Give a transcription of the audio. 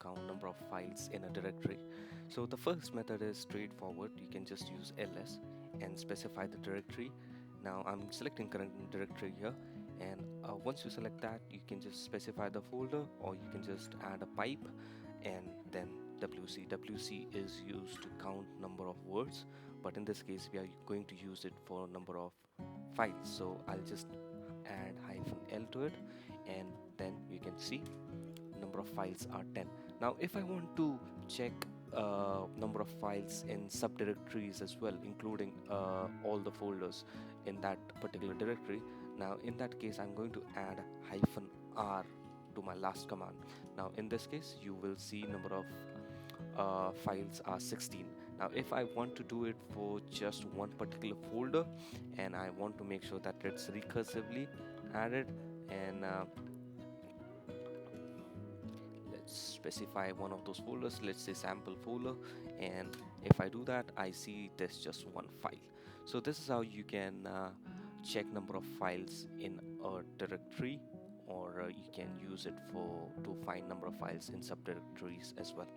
count number of files in a directory. So the first method is straightforward. You can just use ls and specify the directory. Now I'm selecting current directory here, and once you select that, you can just specify the folder, or you can just add a pipe and then wc is used to count number of words, but in this case we are going to use it for number of files. So I'll just add -l to it, and then you can see number of files are 10. Now if I want to check number of files in subdirectories as well, including all the folders in that particular directory, now in that case I'm going to add -r to my last command. Now in this case you will see number of files are 16. Now if I want to do it for just one particular folder, and I want to make sure that it's recursively added, and let's specify one of those folders, let's say sample folder, and if I do that, I see there's just one file. So this is how you can check number of files in a directory, or you can use it for to find number of files in subdirectories as well.